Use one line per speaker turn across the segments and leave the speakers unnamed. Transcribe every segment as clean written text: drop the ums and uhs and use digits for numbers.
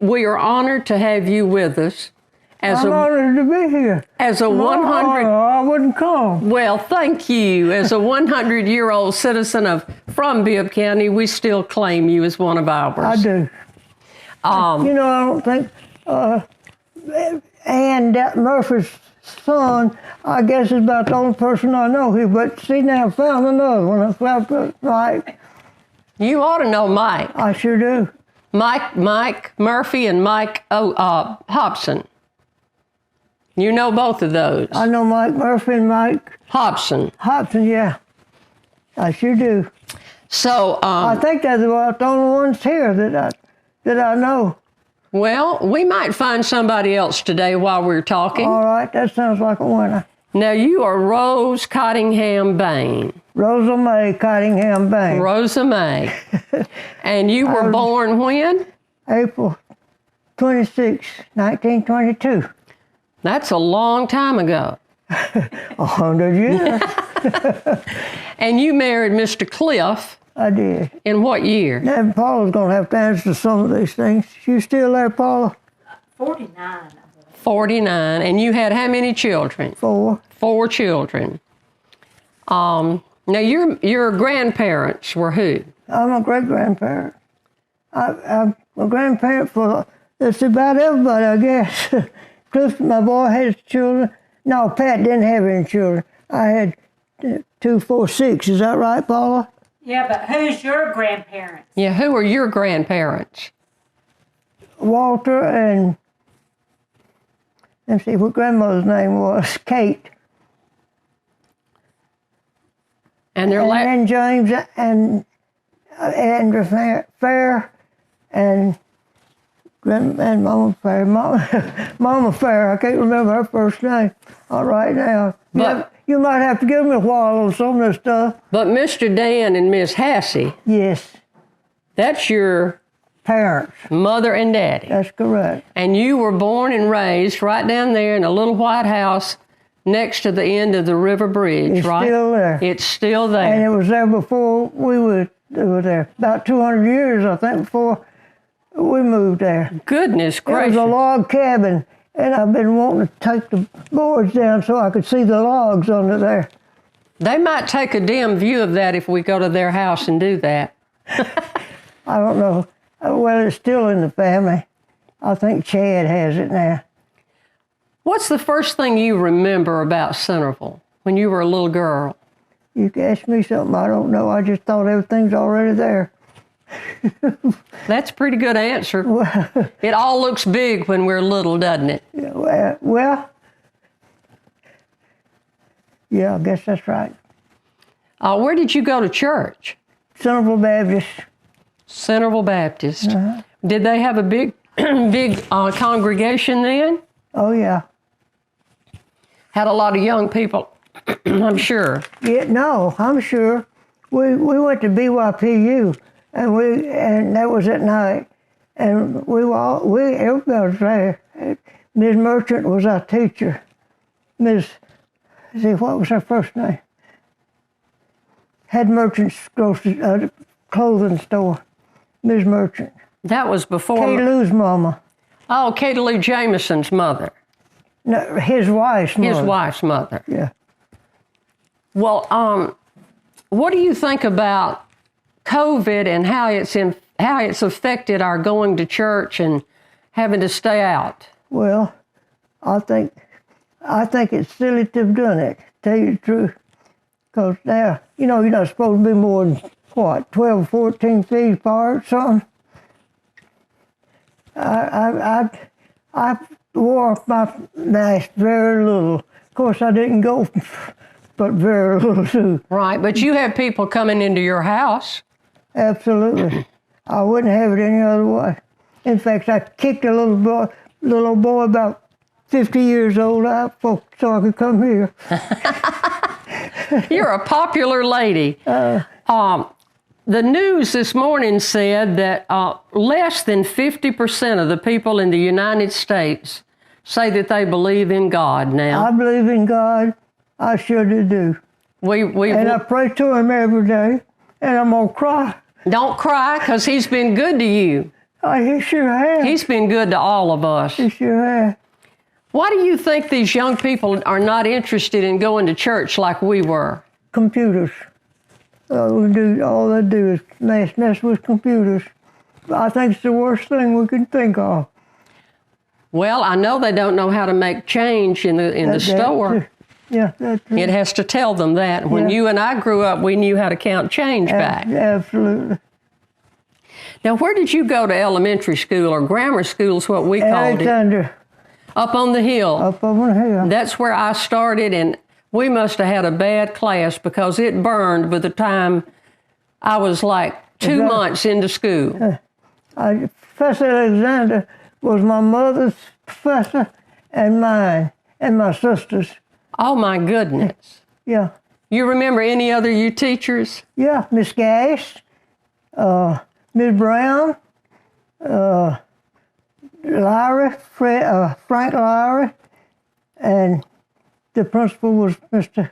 we are honored to have you with us.
I'm honored to be here.
As a 100...
I wouldn't come.
Well, thank you. As a 100-year-old citizen from Bibb County, we still claim you as one of ours.
I do. I don't think Ann Murphy's son, I guess, is about the only person I know here. But see, now I found another one. I found Mike.
You ought to know Mike.
I sure do.
Mike Murphy and Mike Hobson. You know both of those.
I know Mike Murphy and Mike
Hobson.
Hobson, yeah. I sure do.
So
I think they're the only ones here that I know.
Well, we might find somebody else today while we're talking.
All right, that sounds like a winner.
Now, you are Rose Cottingham Bain.
Rosa May Cottingham Bain.
Rosa May. And you were born when?
April 26, 1922.
That's a long time ago.
100 years.
And you married Mr. Cliff.
I did.
In what year?
Now, Paula's going to have to answer some of these things. You still there, Paula?
49.
49. And you had how many children?
4.
4 children. Now, your grandparents were who?
I'm a great-grandparent. I'm a grandparent for just about everybody, I guess. Cliff, my boy, has children. No, Pat didn't have any children. I had 2, 4, 6. Is that right, Paula?
Yeah, but who's your grandparents?
Yeah, who are your grandparents?
Walter and let's see what grandmother's name was. Kate.
And their
and James and Andrew Fair and Mama Fair. Mama Fair. I can't remember her first name right now. But you might have to give me a while on some of this stuff.
But Mr. Dan and Miss Hassey.
Yes.
That's your
parents.
Mother and daddy.
That's correct.
And you were born and raised right down there in a little white house next to the end of the river bridge, right?
It's still there.
It's still there.
And it was there before we were there. About 200 years, I think, before we moved there.
Goodness gracious.
It was a log cabin, and I've been wanting to take the boards down so I could see the logs under there.
They might take a dim view of that if we go to their house and do that.
I don't know. Well, it's still in the family. I think Chad has it now.
What's the first thing you remember about Centerville when you were a little girl?
You can ask me something I don't know. I just thought everything's already there.
That's a pretty good answer. It all looks big when we're little, doesn't it?
Well, yeah, I guess that's right.
Where did you go to church?
Centerville Baptist.
Centerville Baptist.
Uh-huh.
Did they have a big congregation then?
Oh, yeah.
Had a lot of young people, I'm sure.
Yeah, no, I'm sure. We went to BYPU, and that was at night, and everybody was there. Ms. Merchant was our teacher. What was her first name? Had Merchant's grocery clothing store. Ms. Merchant.
That was before.
Kay Lou's mama.
Oh, Katie Lou Jameson's mother.
No, his wife's mother.
His wife's mother.
Yeah.
Well, what do you think about COVID and how it's affected our going to church and having to stay out?
Well, I think it's silly to have done it, to tell you the truth. Because now, you're not supposed to be more than, 12 or 14 feet apart or something. I wore my mask very little. Of course, I didn't go, but very little too.
Right, but you have people coming into your house.
Absolutely. I wouldn't have it any other way. In fact, I kicked a little old boy about 50 years old out so I could come here.
You're a popular lady. The news this morning said that less than 50% of the people in the United States say that they believe in God now.
I believe in God. I sure do. And I pray to Him every day, and I'm going to cry.
Don't cry, because He's been good to you.
Oh, he sure has.
He's been good to all of us.
He sure has.
Why do you think these young people are not interested in going to church like we were?
Computers. All they do is mess with computers. I think it's the worst thing we can think of.
Well, I know they don't know how to make change in the store.
Yeah, that's true.
It has to tell them that. When you and I grew up, we knew how to count change back.
Absolutely.
Now, where did you go to elementary school or grammar school is what we called
Alexander.
it? Up on the hill.
Up on the hill.
That's where I started, and we must have had a bad class because it burned by the time I was like 2 months into school.
Professor Alexander was my mother's professor and mine and my sister's.
Oh, my goodness.
Yeah.
You remember any other you teachers?
Yeah, Miss Gash, Miss Brown, Frank Lowry, and the principal was Mr.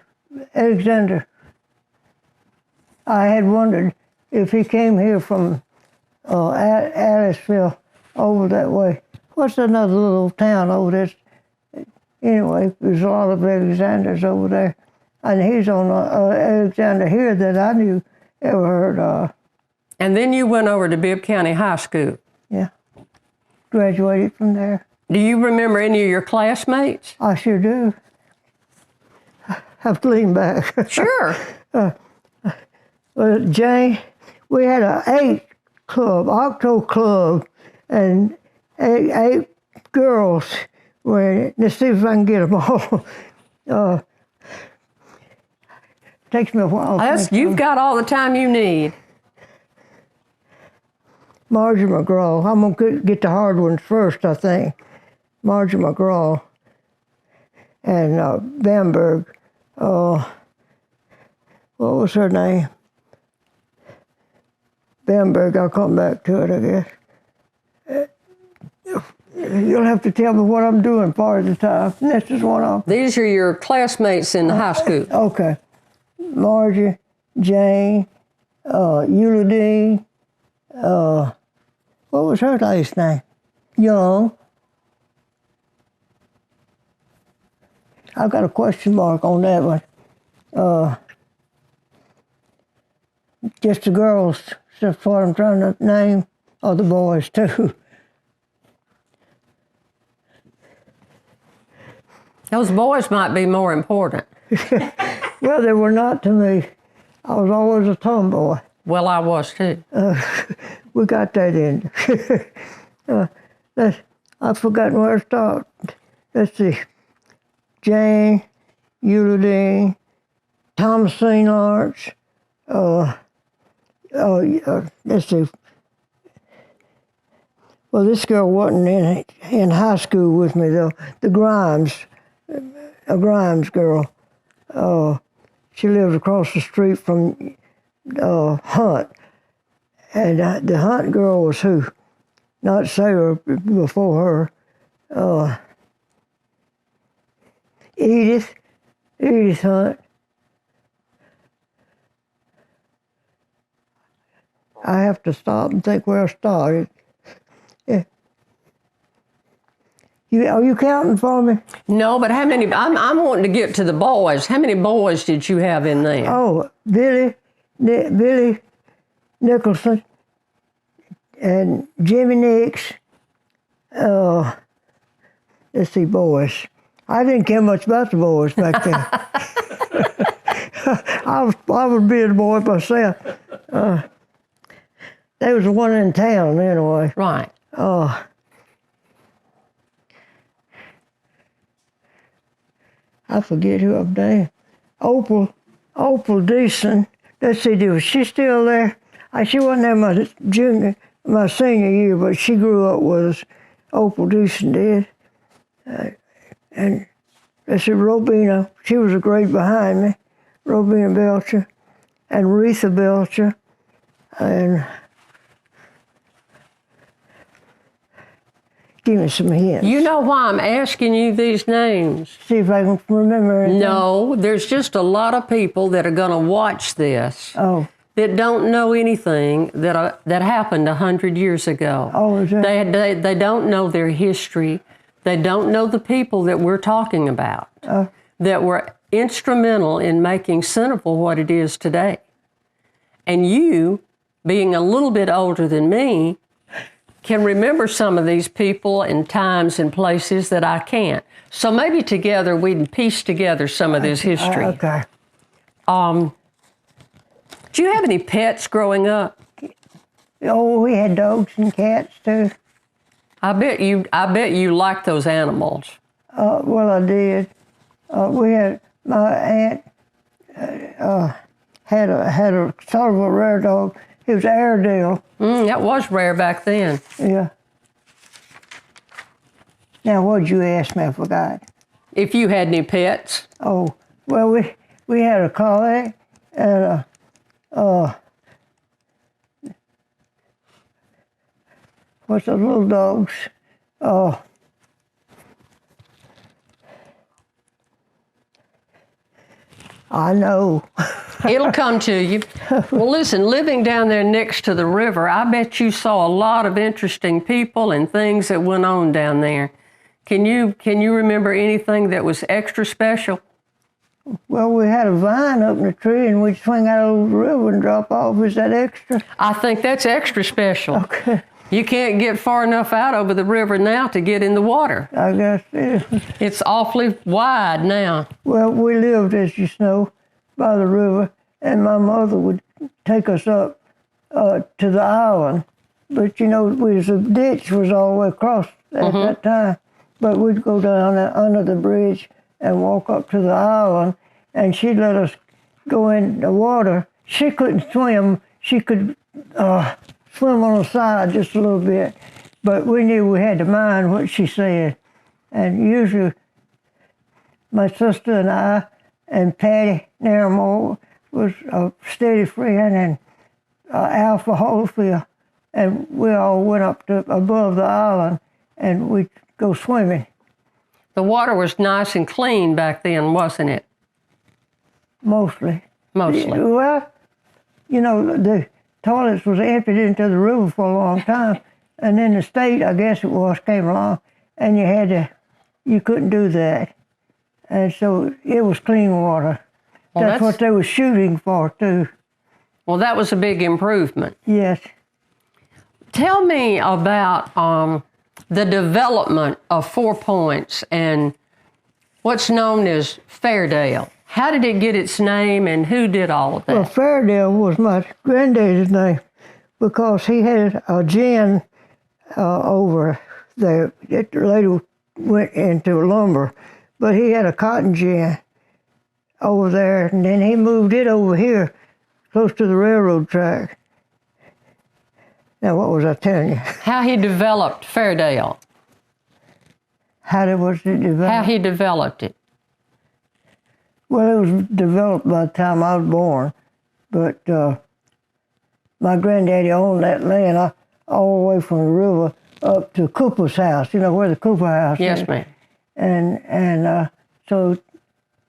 Alexander. I had wondered if he came here from Aliceville over that way. What's another little town over there? Anyway, there's a lot of Alexanders over there. And he's on Alexander here that I ever heard of.
And then you went over to Bibb County High School.
Yeah. Graduated from there.
Do you remember any of your classmates?
I sure do. I have to lean back.
Sure.
Jane, we had an octo club, and eight girls. Let's see if I can get them all. Takes me a while.
You've got all the time you need.
Margie McGraw. I'm going to get the hard ones first, I think. Margie McGraw and Bamberg. What was her name? Bamberg. I'll come back to it, I guess. You'll have to tell me what I'm doing part of the time. This is one of them.
These are your classmates in high school.
Okay. Margie, Jane, Eula, what was her last name? Young. I've got a question mark on that one. Just the girls, that's what I'm trying to name, or the boys too.
Those boys might be more important.
Well, they were not to me. I was always a tomboy.
Well, I was too.
We got that in. I've forgotten where to start. Let's see. Jane, Eula, Thomasine Lawrence. Let's see. Well, this girl wasn't in high school with me though. The Grimes, a Grimes girl. She lives across the street from Hunt. And the Hunt girl was who? Not Sarah, before her. Edith Hunt. I have to stop and think where I started. Yeah. Are you counting for me?
No, but how many? I'm wanting to get to the boys. How many boys did you have in there?
Oh, Billy Nicholson and Jimmy Nix. Let's see, boys. I didn't care much about the boys back then. I was being a boy myself. There was one in town anyway.
Right.
I forget who I'm named. Opal Deason. Let's see, was she still there? She wasn't there my senior year, but she grew up with us. Opal Deason did. And let's see, Robina, she was a grade behind me. Robina Belcher and Retha Belcher. And give me some hints.
You know why I'm asking you these names?
See if I can remember anything.
No, there's just a lot of people that are going to watch this.
Oh.
that don't know anything that happened 100 years ago.
Oh, is that?
They don't know their history. They don't know the people that we're talking about that were instrumental in making Centerville what it is today. And you, being a little bit older than me, can remember some of these people and times and places that I can't. So maybe together we can piece together some of this history.
Okay.
Did you have any pets growing up?
Oh, we had dogs and cats too.
I bet you liked those animals.
Well, I did. We had my aunt had a sort of a rare dog. It was Airedale.
That was rare back then.
Yeah. Now, what'd you ask me? I forgot.
If you had any pets?
Oh, well, we had a collie and what's the little dogs? I know.
It'll come to you. Well, listen, living down there next to the river, I bet you saw a lot of interesting people and things that went on down there. Can you remember anything that was extra special?
Well, we had a vine up in the tree, and we'd swing out over the river and drop off. Is that extra?
I think that's extra special.
Okay.
You can't get far enough out over the river now to get in the water.
I guess it is.
It's awfully wide now.
Well, we lived, as you know, by the river, and my mother would take us up to the island. But, you know, the ditch was all the way across at that time. But we'd go down under the bridge and walk up to the island, and she'd let us go in the water. She couldn't swim. She could swim on the side just a little bit, but we knew we had to mind what she said. And usually my sister and I and Patty Naramore was a steady friend, and Alpha Holyfield, and we all went up to above the island and we'd go swimming.
The water was nice and clean back then, wasn't it?
Mostly.
Mostly.
Well, you know, the toilets was emptied into the river for a long time, and then the state, I guess it was, came along, and you couldn't do that. And so it was clean water.
Well,
that's what they were shooting for, too.
Well, that was a big improvement.
Yes.
Tell me about the development of 4 Points and what's known as Fairdale. How did it get its name, and who did all of that?
Well, Fairdale was my granddaddy's name because he had a gin over there. It later went into lumber, but he had a cotton gin over there, and then he moved it over here close to the railroad track. Now, what was I telling you?
How he developed Fairdale.
Was it developed?
How he developed it.
Well, it was developed by the time I was born, but my granddaddy owned that land all the way from the river up to Cooper's house. You know where the Cooper house is?
Yes, ma'am.
And so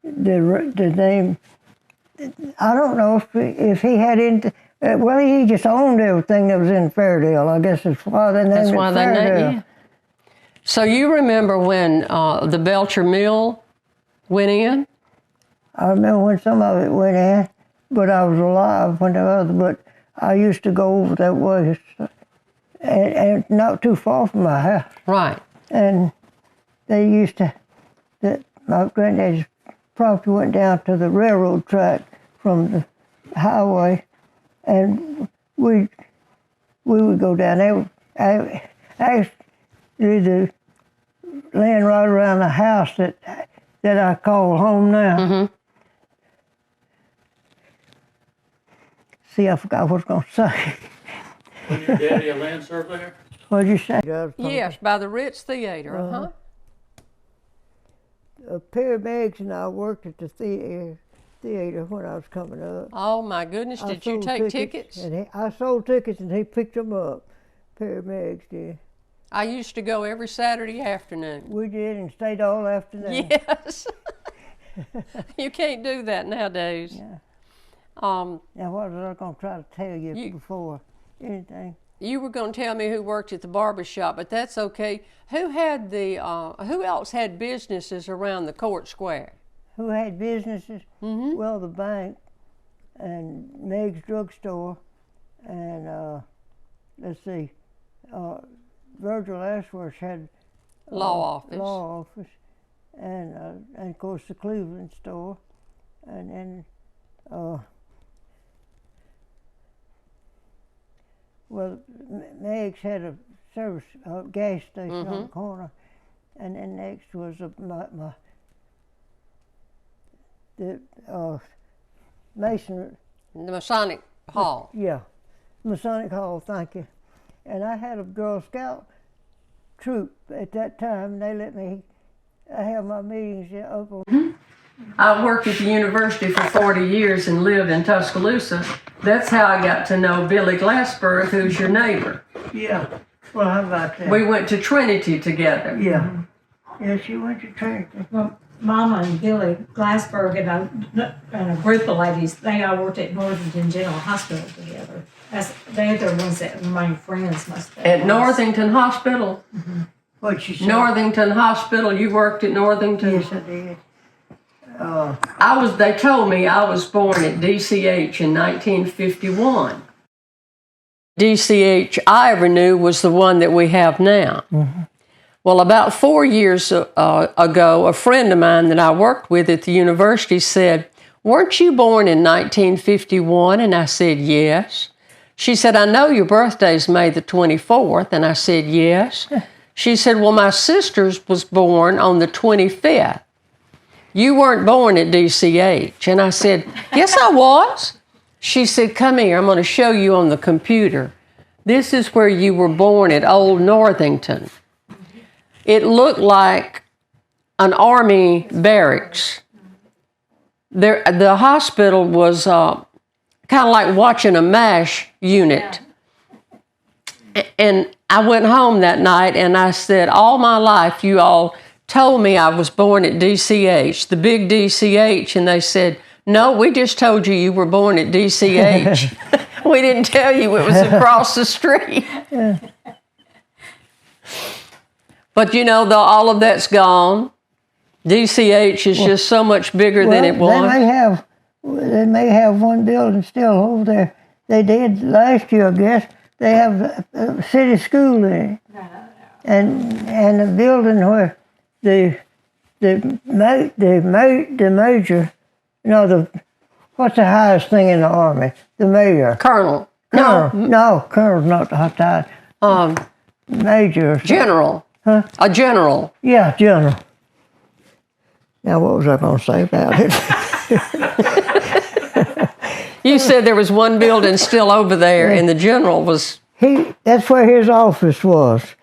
the name, I don't know if he had into. Well, he just owned everything that was in Fairdale. I guess that's why they named it Fairdale.
That's why they named it. Yeah. So you remember when the Belcher Mill went in?
I remember when some of it went in, but I was alive when the other. But I used to go over that way, and not too far from my house.
Right.
And they used to. My granddaddy's property went down to the railroad track from the highway, and we would go down there. Actually, the land right around the house that I call home now.
Mm-hmm.
See, I forgot what I was going to say.
Was your daddy a land surveyor?
What'd you say?
Yes, by the Ritz Theater, uh-huh.
Perry Meggs and I worked at the theater when I was coming up.
Oh, my goodness. Did you take tickets?
And I sold tickets, and he picked them up. Perry Meggs did.
I used to go every Saturday afternoon.
We did, and stayed all afternoon.
Yes. You can't do that nowadays.
Yeah.
Um,
Now, what was I going to try to tell you before anything?
you were going to tell me who worked at the barber shop, but that's okay. Who had who else had businesses around the court square?
Who had businesses?
Mm-hmm.
Well, the bank and Meg's drugstore and, let's see, Virgil Ashworth had
Law office.
Law office, and of course the Cleveland store, and then well, Meg's had a service gas station on the corner, and then next was the Mason.
The Masonic Hall.
Yeah, Masonic Hall. Thank you. And I had a Girl Scout troop at that time, and they let me have my meetings up on.
I worked at the university for 40 years and lived in Tuscaloosa. That's how I got to know Billy Glassberg, who's your neighbor.
Yeah. Well, how about that?
We went to Trinity together.
Yeah. Yeah, she went to Trinity.
Well, Mama and Billy Glassberg and a group of ladies, they all worked at Northington General Hospital together. They're the ones that remain friends most of the
At Northington Hospital.
What'd she say?
Northington Hospital. You worked at Northington?
Yes, I did.
They told me I was born at DCH in 1951. DCH I ever knew was the one that we have now. Mm-hmm. Well, about 4 years ago, a friend of mine that I worked with at the university said, "Weren't you born in 1951? And I said, "Yes." She said, "I know your birthday's May the 24th. And I said, "Yes." She said, "Well, my sister's was born on the 25th. You weren't born at DCH. And I said, "Yes, I was." She said, "Come here, I'm going to show you on the computer. This is where you were born at Old Northington." It looked like an army barracks. The hospital was kind of like watching a MASH unit. And I went home that night and I said, "All my life you all told me I was born at DCH, the big DCH." And they said, "No, we just told you were born at DCH. We didn't tell you it was across the street." But you know, all of that's gone. DCH is just so much bigger than it was.
They may have one building still over there. They did last year, I guess. They have a city school in it, and a building where the major, what's the highest thing in the army? The mayor.
Colonel.
No, colonel's not the highest. Major.
General.
Huh?
A general.
Yeah, general. Now, what was I going to say about it?
You said there was one building still over there, and the general was...
That's where his office was.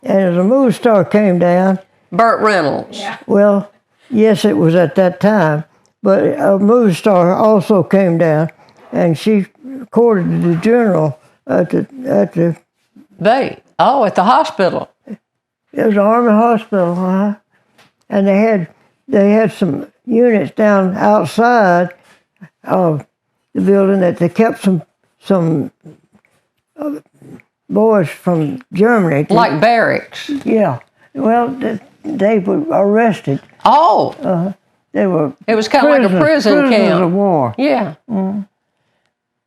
And as a movie star came down...
Burt Reynolds.
Yeah.
Well, yes, it was at that time. But a movie star also came down, and she courted the general at the
Bay. Oh, at the hospital.
It was an army hospital, and they had some units down outside of the building that they kept some boys from Germany.
Like barracks.
Yeah. Well, they were arrested.
Oh.
They were.
It was kind of like a prison camp.
Prisoners of war.
Yeah. Mm.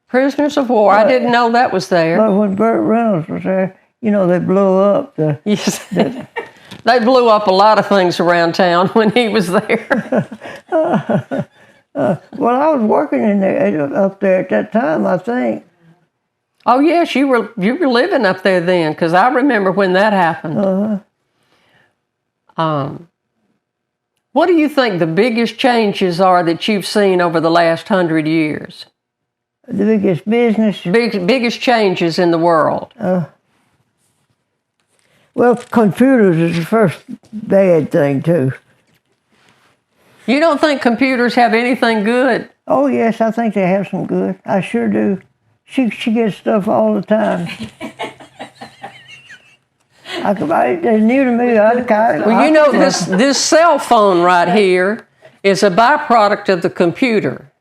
Prisoners of war. I didn't know that was there.
But when Burt Reynolds was there, they blew up the...
Yes. They blew up a lot of things around town when he was there.
Well, I was working up there at that time, I think.
Oh yes, you were living up there then, because I remember when that happened. What do you think the biggest changes are that you've seen over the last 100 years?
The biggest business?
Biggest changes in the world.
Well, computers is the first bad thing, too.
You don't think computers have anything good?
Oh, yes, I think they have some good. I sure do. She gets stuff all the time. They're new to me.
This cell phone right here is a byproduct of the computer.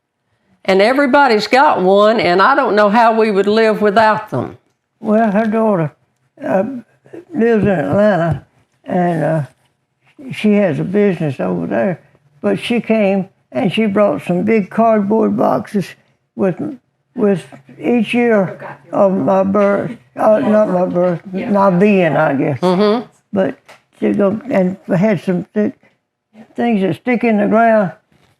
and everybody's got one, and I don't know how we would live without them.
Well, her daughter lives in Atlanta, and she has a business over there. But she came and she brought some big cardboard boxes with each year of my birth, not my birth, my being, I guess.
Mm-hmm.
But she go and had some things that stick in the ground,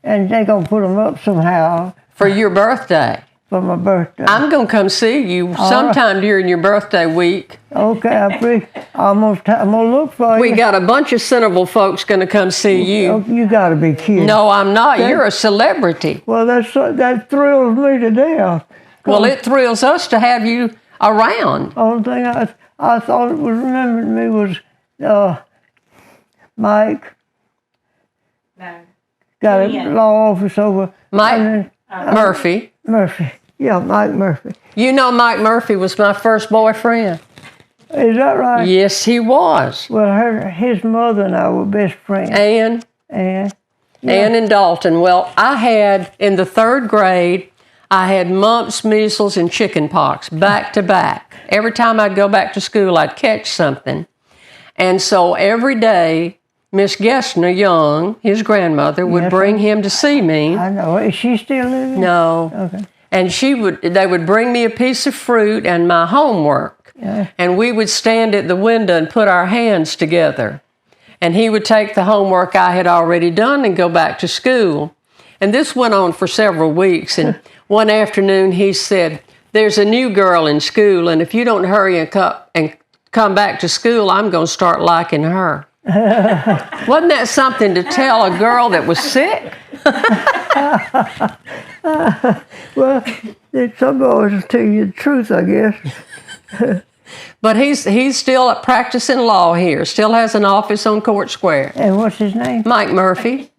and they gonna put them up somehow
For your birthday.
for my birthday.
I'm going to come see you sometime during your birthday week.
Okay, I'm gonna look for you.
We got a bunch of Centerville folks going to come see
Oh,
you.
you gotta be kidding.
No, I'm not. You're a celebrity.
Well, that thrills me to death.
Well, it thrills us to have you around.
Only thing I thought it was remembering me was Mike
No.
got a
Yeah.
law office over
Mike Murphy.
Murphy. Yeah, Mike Murphy.
You know Mike Murphy was my first boyfriend.
Is that right?
Yes, he was.
Well, his mother and I were best friends.
Ann and Dalton. Well, I had, in the 3rd grade, I had mumps, measles, and chicken pox back to back. Every time I'd go back to school, I'd catch something. And so every day, Miss Gessner Young, his grandmother, would
Yes,
bring him to see me.
I know. Is she still living?
No.
Okay.
And they would bring me a piece of fruit and my homework.
Yeah.
And we would stand at the window and put our hands together. And he would take the homework I had already done and go back to school. And this went on for several weeks. And one afternoon he said, "There's a new girl in school, and if you don't hurry and come back to school, I'm going to start liking her." Wasn't that something to tell a girl that was sick?
Well, some boys will tell you the truth, I guess.
But he's still practicing law here, still has an office on Court Square.
And what's his name?
Mike Murphy.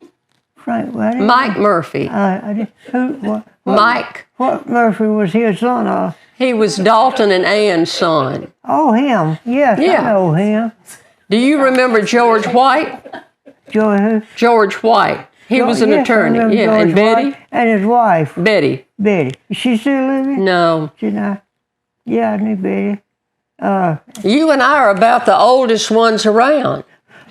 Frank. What?
Mike Murphy.
I did. Who? What?
Mike.
What Murphy was his son of?
He was Dalton and Ann's son.
Oh, him. Yes,
Yeah.
I know him.
Do you remember George White?
Joey who?
George White. He was an
Yes, I
attorney.
remember
Yeah,
George
and Betty?
White and his wife,
Betty.
Betty. Is she still living?
No.
She not? Yeah, I knew Betty.
You and I are about the oldest ones around.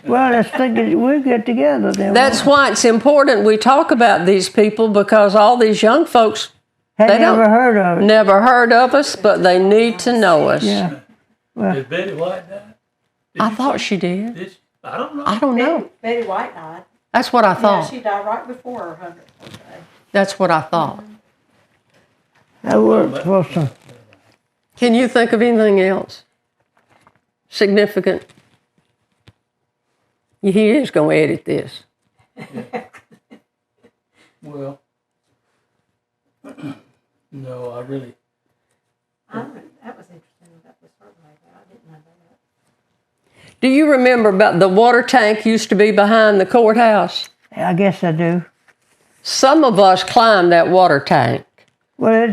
Well, let's think that we'll get together then.
That's why it's important we talk about these people, because all these young folks
Had
they
never
don't-
heard of it.
never heard of us, but they need to know us.
Yeah.
Did Betty White die?
I thought she did.
Did she? I don't know.
I don't know.
Betty White died.
That's what I
Yeah,
thought.
she died right before her 100th birthday.
That's what I thought.
That worked for some.
Can you think of anything else significant? He is going to edit this.
Well, no, I really.
That was interesting. That was certainly, I didn't know that.
Do you remember about the water tank used to be behind the courthouse?
I guess I do.
Some of us climbed that water tank.
Well,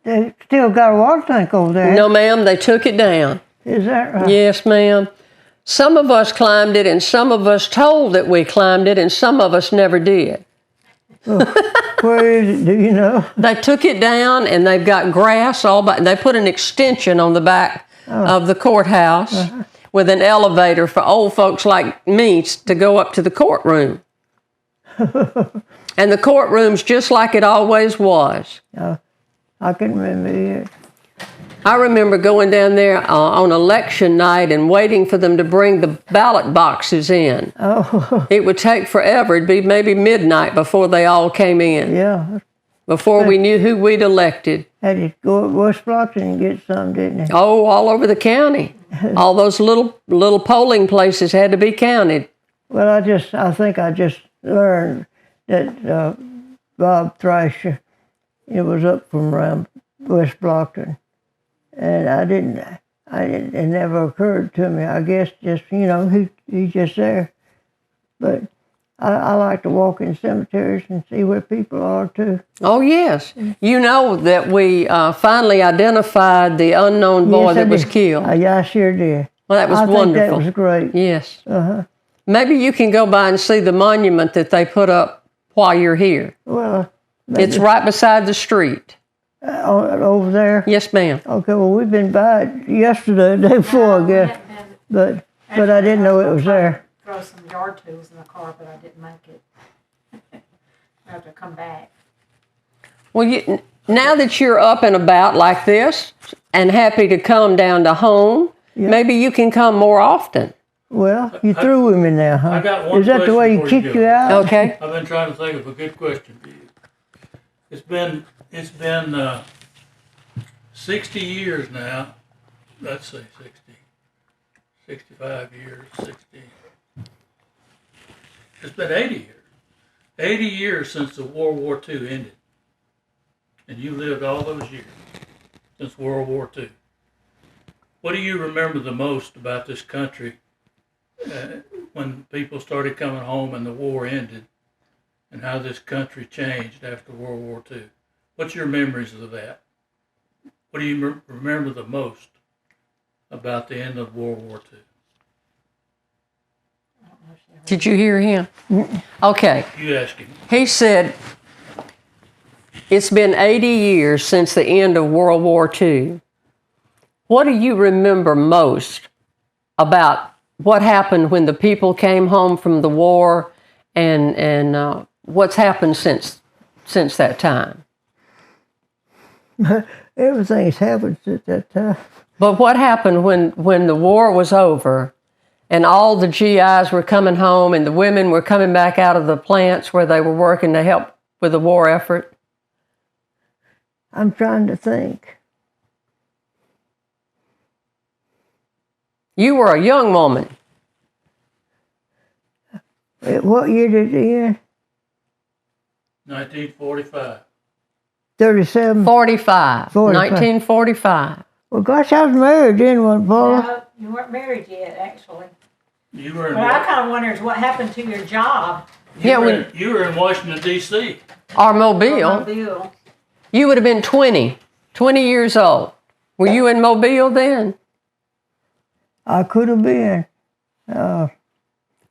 they still got a water tank over there.
No, ma'am, they took it down.
Is that right?
Yes, ma'am. Some of us climbed it, and some of us told that we climbed it, and some of us never did.
Where is it? Do you know?
They took it down, and they've got grass all by. They put an extension on the back of the courthouse with an elevator for old folks like me to go up to the courtroom. And the courtroom's just like it always was.
I can remember it.
I remember going down there on election night and waiting for them to bring the ballot boxes in.
Oh,
It would take forever. It'd be maybe midnight before they all came in,
yeah.
before we knew who we'd elected.
Had to go to West Blockton and get some, didn't they?
Oh, all over the county. All those little polling places had to be counted.
Well, I think I just learned that Bob Thrasher, it was up from around West Blockton. And it never occurred to me. I guess just, he's just there. But I like to walk in cemeteries and see where people are too.
Oh, yes. You know that we finally identified the unknown boy
Yes, I
that was
did.
killed.
Yeah, I sure did.
Well, that was
I
wonderful.
think that was great.
Yes.
Uh-huh.
Maybe you can go by and see the monument that they put up while you're here.
Well,
It's right beside the street.
Over there?
Yes, ma'am.
Okay, well, we've been by it yesterday, the day before, I guess. But I didn't know it was there.
Throw some yard tools in the car, but I didn't make it. I have to come back.
Well, now that you're up and about like this and happy to come down to home, maybe you can come more often.
Well, you through with me now, huh?
I got one
Is that the way you
question for
kick
you,
you out?
Okay.
I've been trying to think of a good question for you. It's been 60 years now. Let's say 60. 65 years, 60. It's been 80 years. 80 years since the World War II ended. And you lived all those years since World War II. What do you remember the most about this country when people started coming home and the war ended, and how this country changed after World War II? What's your memories of that? What do you remember the most about the end of World War II?
Did you hear him? Okay.
You ask him.
He said, it's been 80 years since the end of World War II. What do you remember most about what happened when the people came home from the war and what's happened since that time?
Everything's happened since that time.
But what happened when the war was over and all the GIs were coming home and the women were coming back out of the plants where they were working to help with the war effort?
I'm trying to think.
You were a young woman.
What year did it end?
1945.
37?
45. 1945.
Well, gosh, I was married then, wasn't Paula?
No, you weren't married yet, actually.
You were in,
But I kind of wonder is what happened to your job.
Yeah,
you were in Washington, D.C.
Or Mobile.
Mobile.
You would have been 20 years old. Were you in Mobile then?
I could have been.
Well,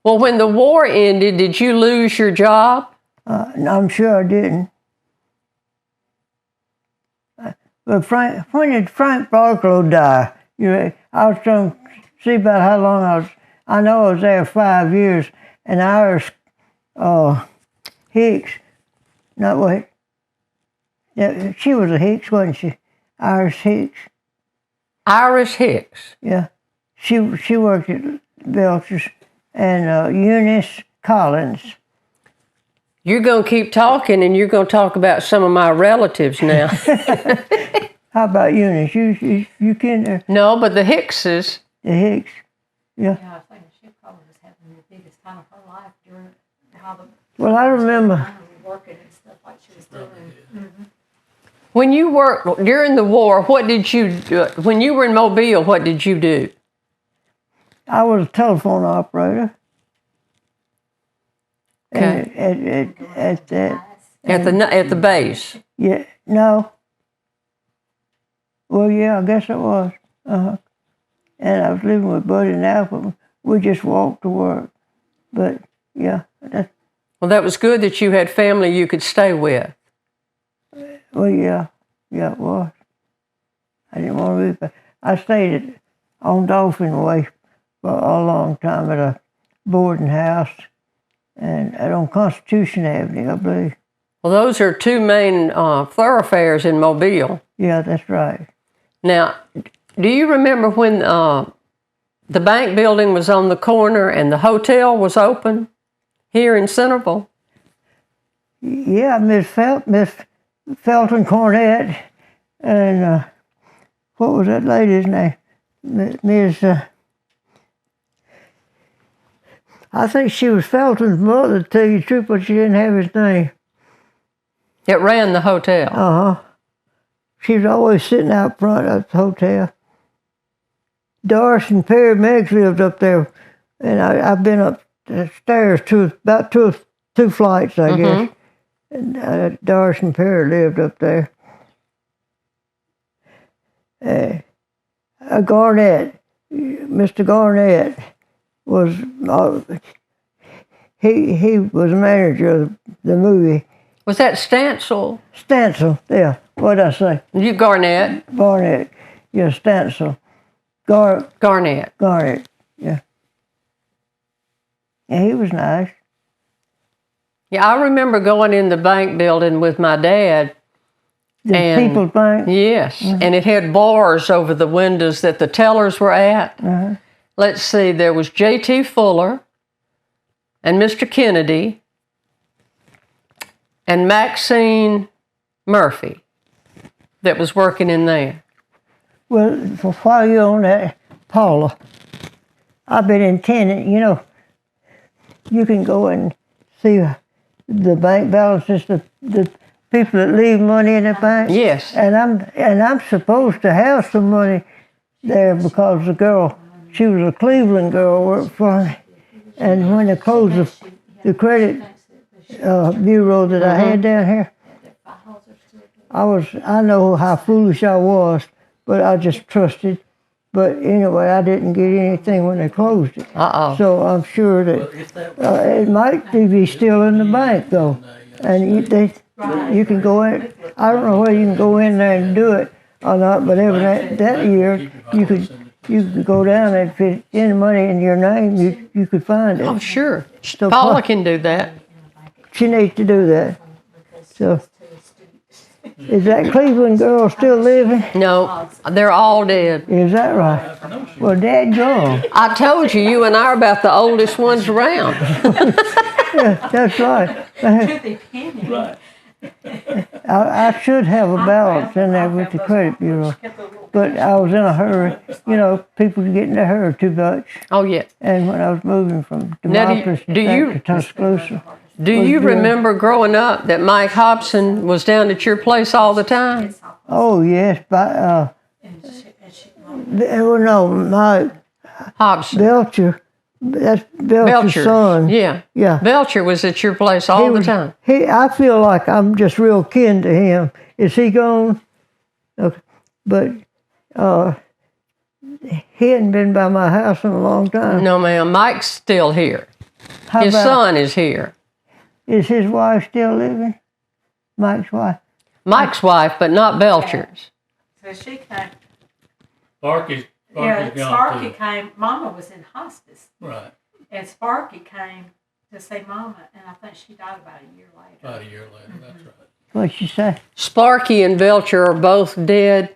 when the war ended, did you lose your job?
I'm sure I didn't. But when did Frank Barclow die? I was trying to see about how long I know I was there 5 years, and Iris Hicks, no wait, yeah, she was a Hicks, wasn't she? Iris Hicks.
Iris Hicks.
Yeah, she worked at Belcher's, and Eunice Collins.
You're going to keep talking, and you're going to talk about some of my relatives now.
How about Eunice? You can
No, but the Hickses.
the Hicks. Yeah.
Yeah, I think she probably was having the biggest time of her life during how the
Well, I remember.
working and stuff like she was doing. Mm-hmm.
When you worked during the war, what did you do? When you were in Mobile, what did you do?
I was a telephone operator.
Okay.
At that.
At the base.
Yeah. No. Well, yeah, I guess it was. And I was living with Buddy and Alpha. We just walked to work. But yeah,
Well, that was good that you had family you could stay with.
well, yeah, it was. I didn't want to leave. I stayed on Dolphin Way for a long time at a boarding house, and on Constitution Avenue, I believe.
Well, those are two main thoroughfares in Mobile.
Yeah, that's right.
Now, do you remember when the bank building was on the corner and the hotel was open here in Centerville?
Yeah, Miss Felton Cornett, and what was that lady's name? Miss. I think she was Felton's mother, to tell you the truth, but she didn't have his name.
It ran the hotel.
She was always sitting out front of the hotel. Doris and Perry Meggs lived up there, and I've been up the stairs about two flights, I guess. And Doris and Perry lived up there. Garnett, Mr. Garnett was he was the manager of the movie
Was that Stancil?
Stancil, yeah. What'd I say?
You Garnett.
Barnett. Yeah, Stancil.
Garnett.
Garnett, yeah. Yeah, he was nice.
Yeah, I remember going in the bank building with my dad.
The
And-
People's Bank.
Yes, and it had bars over the windows that the tellers were at. Let's see, there was J.T. Fuller and Mr. Kennedy and Maxine Murphy that was working in there.
Well, for while you're on that, Paula, I've been intending, you know, you can go and see the bank balances, the people that leave money in the bank.
Yes.
And I'm supposed to have some money there because the girl, she was a Cleveland girl, worked for me. And when they closed the credit bureau that I had down here, I know how foolish I was, but I just trusted. But anyway, I didn't get anything when they closed it. So I'm sure that it might be still in the bank though. And you can go in. I don't know whether you can go in there and do it or not, but every that year you could go down and if it's any money in your name, you could find it.
Oh, sure.
So
Paula can do that.
she needs to do that. So is that Cleveland girl still living?
No, they're all dead.
Is that right? Well, Dad gone.
I told you, you and I are about the oldest ones around.
Yeah, that's right.
Right.
I should have a balance in there with the credit bureau, but I was in a hurry. You know, people get in a hurry too much.
Oh, yeah.
And when I was moving from
Now,
Demopolis back to Tuscaloosa,
Do you remember growing up that Mike Hobson was down at your place all the time?
oh yes, but well, no, my
Hobson.
Belcher, that's Belcher's
Belcher.
son.
Yeah.
Yeah.
Belcher was at your place all the time.
I feel like I'm just real kin to him. Is he gone? Okay. But he hadn't been by my house in a long time.
No, ma'am. Mike's still here.
How
His
about,
son is here.
Is his wife still living? Mike's wife?
Mike's wife, but not Belcher's.
So she came.
Sparky's
Yeah,
gone
Sparky
too.
came. Mama was in hospice,
Right.
and Sparky came to see Mama, and I think she died about a year later.
About a year later. That's right.
What'd she say?
Sparky and Belcher are both dead.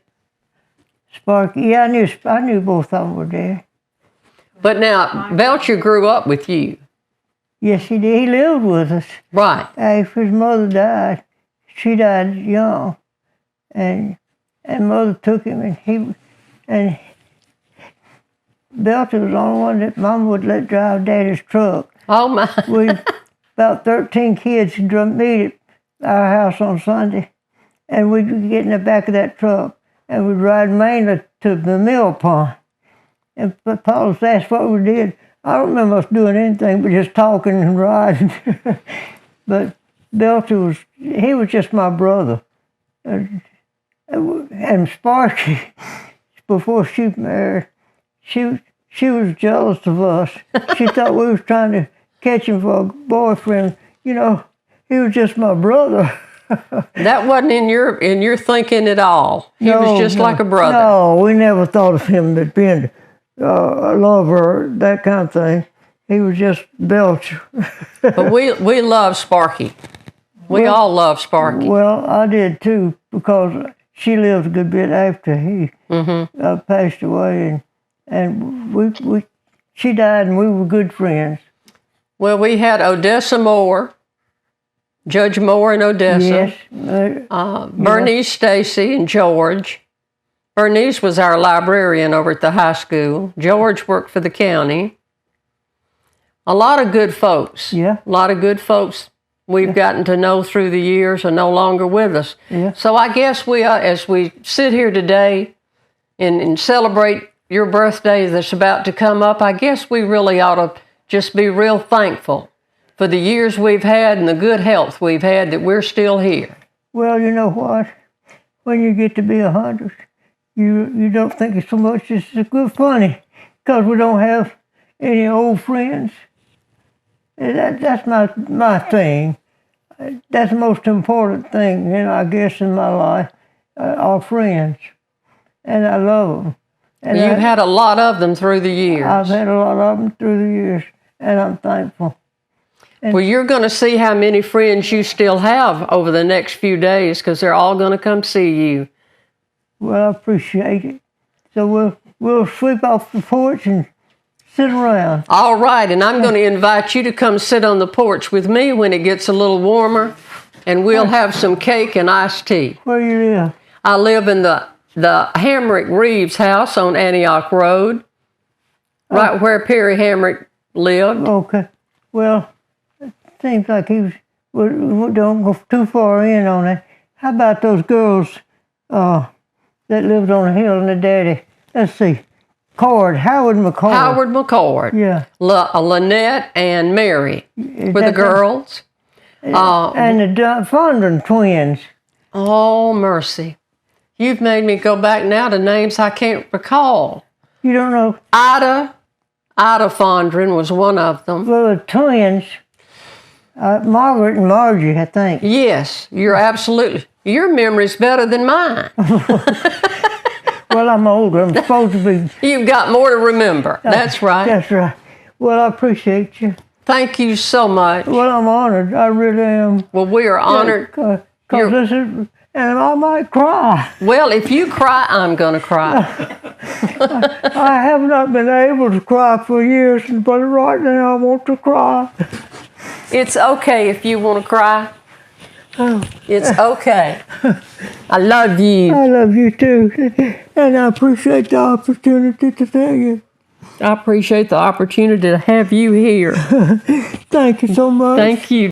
Sparky? Yeah, I knew both of them were dead.
But now, Belcher grew up with you.
Yes, he did. He lived with us.
Right.
After his mother died, she died young, and mother took him, and Belcher was the only one that Mama would let drive Daddy's truck.
Oh, my.
We about 13 kids meet at our house on Sunday, and we'd get in the back of that truck, and we'd ride mainly to the mill pond. And Paul asked what we did. I don't remember us doing anything but just talking and riding. But Belcher he was just my brother. And Sparky, before she married, she was jealous of us. She thought we was trying to catch him for a boyfriend. You know, he was just my brother.
That wasn't in your thinking at all. He was just like a brother.
No, we never thought of him as being a lover, that kind of thing. He was just Belcher.
But we love Sparky. We all love Sparky.
Well, I did too, because she lived a good bit after he passed away, and she died, and we were good friends.
Well, we had Odessa Moore, Judge Moore in Odessa,
Yes,
Bernice Stacy and George. Bernice was our librarian over at the high school. George worked for the county. A lot of good folks.
Yeah.
A lot of good folks we've gotten to know through the years are no longer with us.
Yeah.
So I guess we, as we sit here today and celebrate your birthday that's about to come up, I guess we really ought to just be real thankful for the years we've had and the good health we've had that we're still here.
Well, you know what? When you get to be 100, you don't think it's so much. It's good funny, because we don't have any old friends. And that's my thing. that's the most important thing, I guess, in my life, are friends. And I love them. And
You've had a lot of them through the years.
I've had a lot of them through the years, and I'm thankful.
Well, you're going to see how many friends you still have over the next few days because they're all going to come see you.
Well, I appreciate it. So we'll sweep off the porch and sit around.
All right, and I'm going to invite you to come sit on the porch with me when it gets a little warmer, and we'll have some cake and iced tea.
Where you live?
I live in the Hamric Reeves house on Antioch Road, right where Perry Hamric lived.
Okay. Well, it seems like we don't go too far in on it. How about those girls that lived on the hill and the daddy? Let's see. Howard McCord.
Howard McCord.
Yeah.
Lynette and Mary were the girls.
And the Fondren twins.
Oh, mercy. You've made me go back now to names I can't recall.
You don't know?
Ida Fondren was one of them.
Well, the twins, Margaret and Margie, I think.
Yes, your memory's better than mine.
Well, I'm older. I'm supposed to be.
You've got more to remember. That's right.
That's right. Well, I appreciate you.
Thank you so much.
Well, I'm honored. I really am.
Well, we are honored.
Because this is, and I might cry.
Well, if you cry, I'm going to cry.
I have not been able to cry for years, but right now I want to cry.
It's okay if you want to cry. It's okay. I love you.
I love you too. And I appreciate the opportunity to tell you.
I appreciate the opportunity to have you here.
Thank you so much.
Thank you.